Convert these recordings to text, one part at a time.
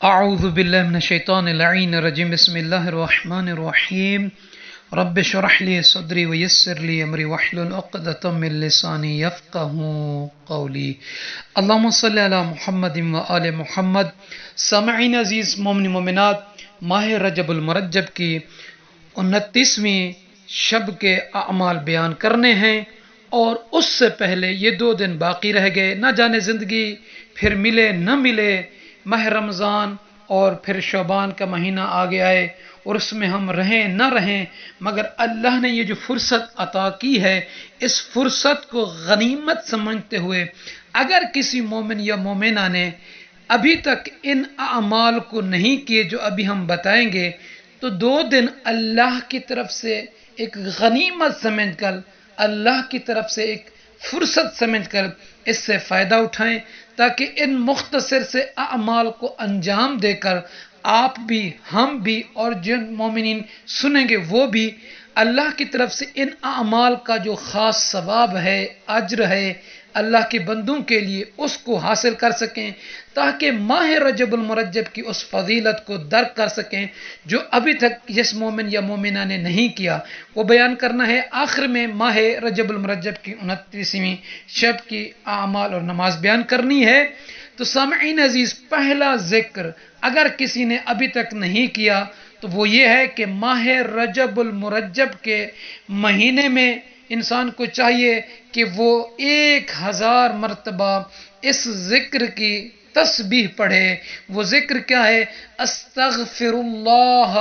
اعوذ باللہ من الشیطان اللعین الرجیم بسم اللہ الرحمن الرحیم رب اشرح لی صدری ویسر لی امری واحلل عقدۃ من لسانی یفقهوا قولی اللہم صلی علی محمد و آل محمد۔ سامعین عزیز مومن مومنات، ماہ رجب المرجب کی 29ویں شب کے اعمال بیان کرنے ہیں، اور اس سے پہلے یہ 2 دن باقی رہ گئے، نہ جانے زندگی پھر ملے نہ ملے، ماہ رمضان اور پھر شعبان کا مہینہ آگے آئے اور اس میں ہم رہیں نہ رہیں، مگر اللہ نے یہ جو فرصت عطا کی ہے، اس فرصت کو غنیمت سمجھتے ہوئے اگر کسی مومن یا مومنہ نے ابھی تک ان اعمال کو نہیں کیے جو ابھی ہم بتائیں گے، تو 2 دن اللہ کی طرف سے ایک غنیمت سمجھ کر، اللہ کی طرف سے ایک فرصت سمجھ کر اس سے فائدہ اٹھائیں، تاکہ ان مختصر سے اعمال کو انجام دے کر آپ بھی، ہم بھی، اور جن مومنین سنیں گے وہ بھی اللہ کی طرف سے ان اعمال کا جو خاص ثواب ہے، اجر ہے اللہ کے بندوں کے لیے، اس کو حاصل کر سکیں، تاکہ ماہ رجب المرجب کی اس فضیلت کو درک کر سکیں جو ابھی تک جس مومن یا مومنہ نے نہیں کیا، وہ بیان کرنا ہے۔ آخر میں ماہ رجب المرجب کی 29ویں شب کی اعمال اور نماز بیان کرنی ہے۔ تو سامعین عزیز، پہلا ذکر اگر کسی نے ابھی تک نہیں کیا تو وہ یہ ہے کہ ماہ رجب المرجب کے مہینے میں انسان کو چاہیے کہ وہ 1000 مرتبہ اس ذکر کی تسبیح پڑھے۔ وہ ذکر کیا ہے؟ استغفر اللہ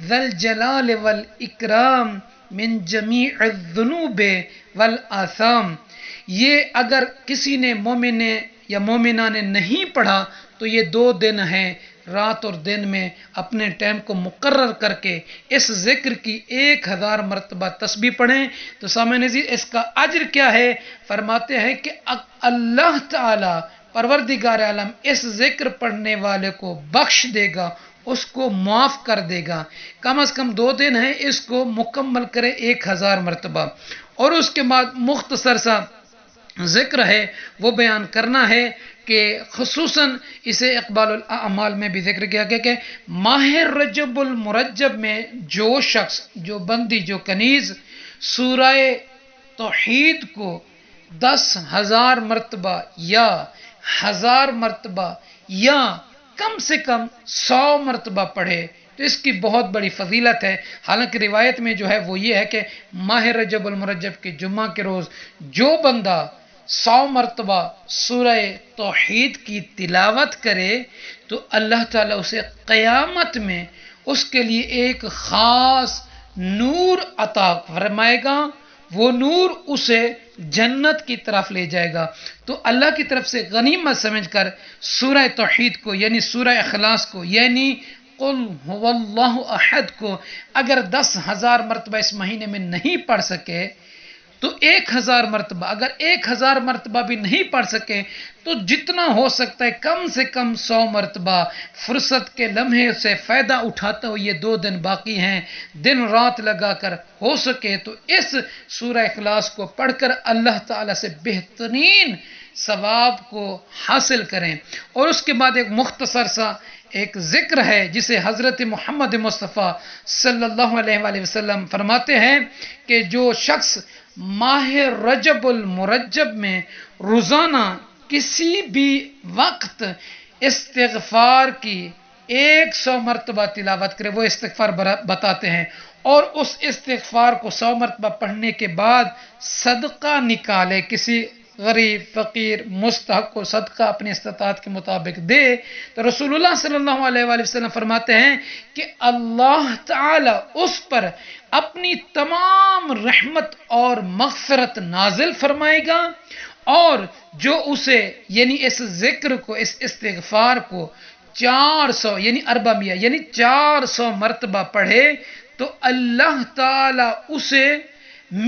ذی الجلال والاکرام من جمیع الذنوب والآثام۔ یہ اگر کسی نے مومن نے یا مومنہ نے نہیں پڑھا تو یہ 2 دن ہیں، رات اور دن میں اپنے ٹائم کو مقرر کر کے اس ذکر کی 1000 مرتبہ تسبیح پڑھیں۔ تو سامعین عزیز، اس کا اجر کیا ہے؟ فرماتے ہیں کہ اللہ تعالی پروردگار عالم اس ذکر پڑھنے والے کو بخش دے گا، اس کو معاف کر دے گا۔ کم از کم 2 دن ہیں، اس کو مکمل کرے 1000 مرتبہ، اور اس کے بعد مختصر سا ذکر ہے وہ بیان کرنا ہے کہ خصوصاً اسے اقبال الاعمال میں بھی ذکر کیا گیا کہ ماہ رجب المرجب میں جو شخص، جو بندی، جو کنیز سورہ توحید کو 10,000 مرتبہ یا 1000 مرتبہ یا کم سے کم 100 مرتبہ پڑھے تو اس کی بہت بڑی فضیلت ہے۔ حالانکہ روایت میں جو ہے وہ یہ ہے کہ ماہ رجب المرجب کے جمعہ کے روز جو بندہ 100 مرتبہ سورہ توحید کی تلاوت کرے تو اللہ تعالیٰ اسے قیامت میں اس کے لیے ایک خاص نور عطا فرمائے گا، وہ نور اسے جنت کی طرف لے جائے گا۔ تو اللہ کی طرف سے غنیمت سمجھ کر سورہ توحید کو، یعنی سورہ اخلاص کو، یعنی قل هو اللہ احد کو اگر 10,000 مرتبہ اس مہینے میں نہیں پڑھ سکے تو 1000 مرتبہ، اگر 1000 مرتبہ بھی نہیں پڑھ سکے تو جتنا ہو سکتا ہے کم سے کم 100 مرتبہ فرصت کے لمحے سے فائدہ اٹھاتا ہو۔ یہ 2 دن باقی ہیں، دن رات لگا کر ہو سکے تو اس سورہ اخلاص کو پڑھ کر اللہ تعالیٰ سے بہترین ثواب کو حاصل کریں۔ اور اس کے بعد ایک مختصر سا ایک ذکر ہے جسے حضرت محمد مصطفیٰ صلی اللہ علیہ وآلہ وسلم فرماتے ہیں کہ جو شخص ماہ رجب المرجب میں روزانہ کسی بھی وقت استغفار کی 100 مرتبہ تلاوت کرے، وہ استغفار بتاتے ہیں، اور اس استغفار کو 100 مرتبہ پڑھنے کے بعد صدقہ نکالے، کسی غریب، فقیر، مستحق کو صدقہ اپنی استطاعت کے مطابق دے، تو رسول اللہ صلی اللہ علیہ وآلہ وسلم فرماتے ہیں کہ اللہ تعالی اس پر اپنی تمام رحمت اور مغفرت نازل فرمائے گا، اور جو اسے یعنی اس ذکر کو، اس استغفار کو 400 یعنی 400 یعنی 400 مرتبہ پڑھے تو اللہ تعالی اسے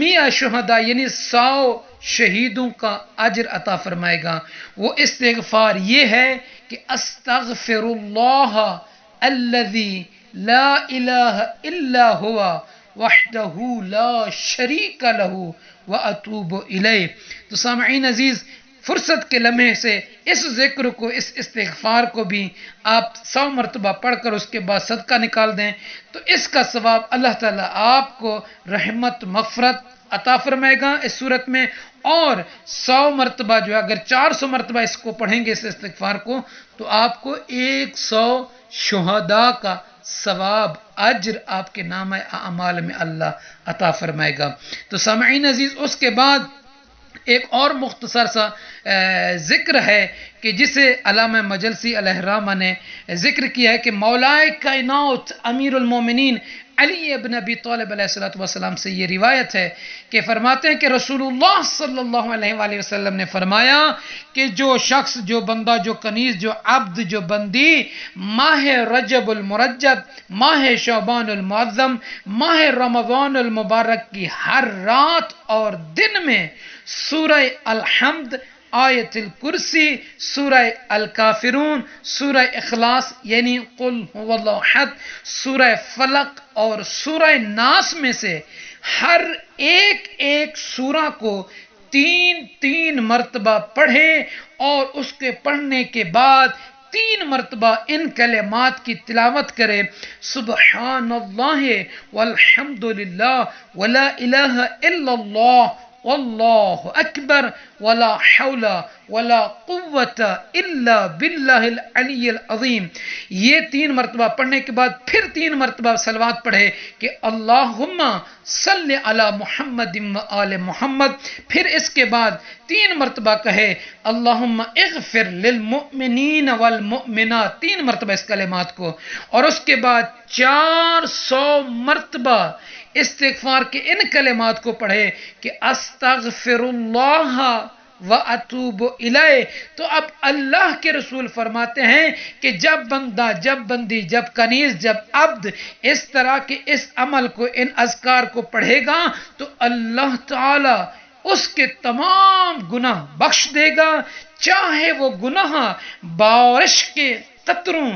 100 شہداء یعنی 100 شہیدوں کا اجر عطا فرمائے گا۔ وہ استغفار یہ ہے کہ استغفر اللہ الذی لا الہ الا ہوا وحدہ لا شریک لہ واتوب الیہ۔ تو سامعین عزیز، فرصت کے لمحے سے اس ذکر کو، اس استغفار کو بھی آپ 100 مرتبہ پڑھ کر اس کے بعد صدقہ نکال دیں تو اس کا ثواب اللہ تعالیٰ آپ کو رحمت مغفرت عطا فرمائے گا اس صورت میں. اور 100 مرتبہ جو ہے، اگر 400 مرتبہ اس کو پڑھیں گے اس استغفار کو، تو آپ کو 100 شہداء کا ثواب اجر آپ کے نامہ اعمال میں اللہ عطا فرمائے گا. تو سامعین عزیز، اس کے بعد ایک اور مختصر سا ذکر ہے کہ جسے علامہ مجلسی علیہ الرحمہ نے ذکر کیا ہے کہ مولائے کائنات امیر المومنین علی ابن ابی طالب علیہ السلام سے یہ روایت ہے کہ فرماتے ہیں کہ رسول اللہ صلی اللہ علیہ وآلہ وسلم نے فرمایا کہ جو شخص، جو بندہ، جو کنیز، جو عبد، جو بندی ماہ رجب المرجب، ماہ شعبان المعظم، ماہ رمضان المبارک کی ہر رات اور دن میں سورہ الحمد، آیت الکرسی، سورہ الکافرون، سورہ اخلاص یعنی قل هو اللہ احد، سورہ فلق اور سورہ ناس میں سے ہر ایک سورہ کو 3 مرتبہ پڑھے اور اس کے پڑھنے کے بعد 3 مرتبہ ان کلمات کی تلاوت کرے: سبحان اللہ والحمد للہ ولا الہ الا اللہ واللہ اکبر ولا حول ولا قوت الا باللہ العلی العظیم. یہ 3 مرتبہ پڑھنے کے بعد پھر 3 مرتبہ صلوات پڑھے کہ اللہم صلی علی محمد و آل محمد. پھر اس کے بعد 3 مرتبہ کہے اللہم اغفر للمؤمنین والمؤمنات، 3 مرتبہ اس کلمات کو، اور اس کے بعد 400 مرتبہ استغفار کے ان کلمات کو پڑھے کہ استغفر اللہ واتوب الیہ. تو اب اللہ کے رسول فرماتے ہیں کہ جب بندہ، جب بندی، جب کنیز، جب عبد اس طرح کے اس عمل کو، ان اذکار کو پڑھے گا تو اللہ تعالی اس کے تمام گناہ بخش دے گا، چاہے وہ گناہ بارش کے قطروں،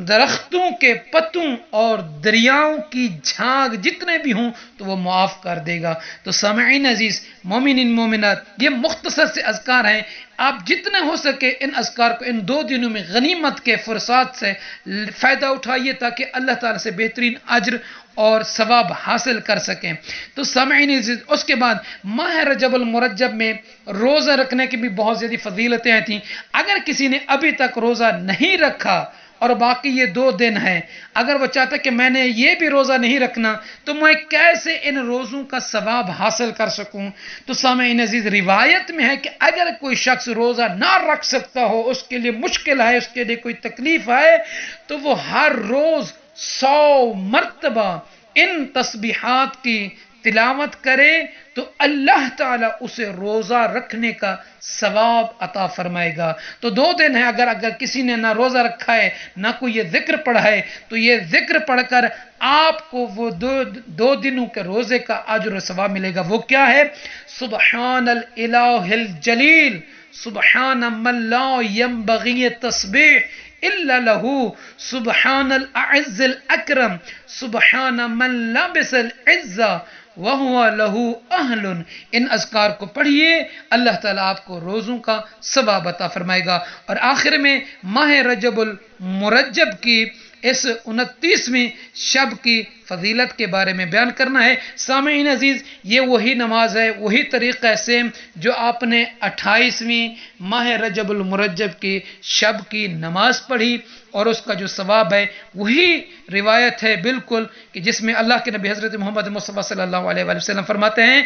درختوں کے پتوں اور دریاؤں کی جھاگ جتنے بھی ہوں تو وہ معاف کر دے گا. تو سامعین عزیز، مومنین مومنات، یہ مختصر سے اذکار ہیں. آپ جتنے ہو سکے ان اذکار کو ان 2 دنوں میں غنیمت کے فرصات سے فائدہ اٹھائیے تاکہ اللہ تعالیٰ سے بہترین اجر اور ثواب حاصل کر سکیں. تو سامعین عزیز، اس کے بعد ماہ رجب المرجب میں روزہ رکھنے کی بھی بہت زیادہ فضیلتیں تھیں. اگر کسی نے ابھی تک روزہ نہیں رکھا اور باقی یہ 2 دن ہیں، اگر وہ چاہتا کہ میں نے یہ بھی روزہ نہیں رکھنا تو میں کیسے ان روزوں کا ثواب حاصل کر سکوں؟ تو سامعین عزیز، روایت میں ہے کہ اگر کوئی شخص روزہ نہ رکھ سکتا ہو، اس کے لیے مشکل ہے، اس کے لیے کوئی تکلیف ہے، تو وہ ہر روز 100 مرتبہ ان تسبیحات کی تلاوت کرے تو اللہ تعالیٰ اسے روزہ رکھنے کا ثواب عطا فرمائے گا. تو 2 دن ہے، اگر کسی نے نہ روزہ رکھا ہے نہ کوئی یہ ذکر پڑھا ہے تو یہ ذکر پڑھ کر آپ کو وہ 2 دنوں کے روزے کا اجر و ثواب ملے گا. وہ کیا ہے؟ سبحان الالہ الجلیل، سبحان من لا ينبغي التسبیح الا له، سبحان الاعز الاکرم، سبحان من لبس العزہ وَهُوَ لَهُ أَهْلٌ. ان اذکار کو پڑھیے، اللہ تعالیٰ آپ کو روزوں کا ثواب عطا فرمائے گا. اور آخر میں ماہ رجب المرجب کی اس 29ویں شب کی فضیلت کے بارے میں بیان کرنا ہے. سامعین عزیز، یہ وہی نماز ہے، وہی طریقہ ہے سیم جو آپ نے 28ویں ماہ رجب المرجب کی شب کی نماز پڑھی، اور اس کا جو ثواب ہے وہی روایت ہے بالکل کہ جس میں اللہ کے نبی حضرت محمد مصطفیٰ صلی اللہ علیہ وآلہ وسلم فرماتے ہیں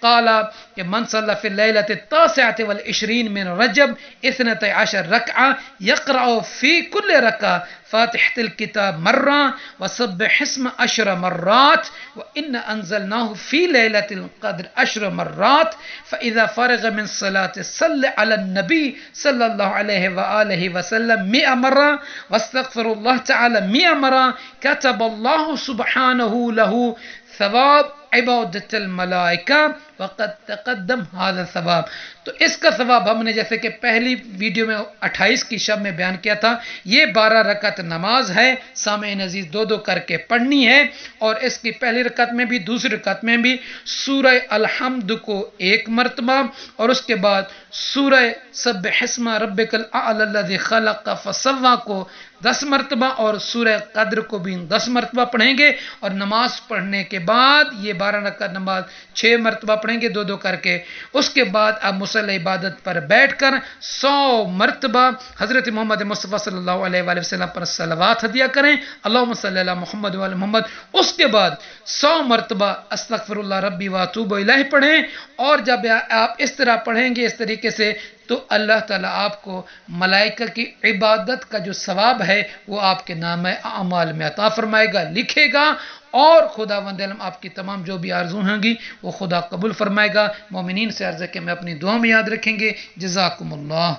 قال کہ من صلی فی اللیلۃ التاسعۃ والعشرین من رجب 12 رکعہ یقرأ فی کل رکعہ فاتحۃ الکتاب مرہ وسبح اسم 10 مرات وإن أنزلناه في ليلة القدر 10 مرات فإذا فرغ من صلاة صل على النبي صلى الله عليه وآله وسلم 100 مرة واستغفر الله تعالى 100 مرة كتب الله سبحانه له ثواب عبادت الملائکہ وقد تقدم هذا ثواب. تو اس کا ثواب ہم نے جیسے کہ پہلی ویڈیو میں 28 کی شب میں بیان کیا تھا، یہ 12 رکعت نماز ہے، سامعین عزیز دو دو کر کے پڑھنی ہے، اور اس کی پہلی رکعت میں بھی دوسری رکعت میں بھی سورہ الحمد کو 1 مرتبہ، اور اس کے بعد سورہ سبح اسم ربک الاعلی الذی خلق فسوی کو 10 مرتبہ، اور سورہ قدر کو بھی 10 مرتبہ پڑھیں گے، اور نماز پڑھنے کے بعد یہ 12 رکعت نماز 6 مرتبہ پڑھیں گے دو دو کر کے. اس کے بعد آپ مصلی عبادت پر بیٹھ کر 100 مرتبہ حضرت محمد مصطفیٰ صلی اللہ علیہ وآلہ وسلم پر صلوات ہدیہ کریں، اللہم صلی اللہ محمد وعلی محمد. اس کے بعد 100 مرتبہ استغفر اللہ ربی واتوب الیہ پڑھیں، اور جب آپ اس طرح پڑھیں گے اس طریقے سے تو اللہ تعالیٰ آپ کو ملائکہ کی عبادت کا جو ثواب ہے وہ آپ کے نام اعمال میں عطا فرمائے گا، لکھے گا، اور خداوند علم آپ کی تمام جو بھی آرزو ہوں گی وہ خدا قبول فرمائے گا. مومنین سے عرض ہے کہ میں اپنی دعا میں یاد رکھیں گے. جزاکم اللہ.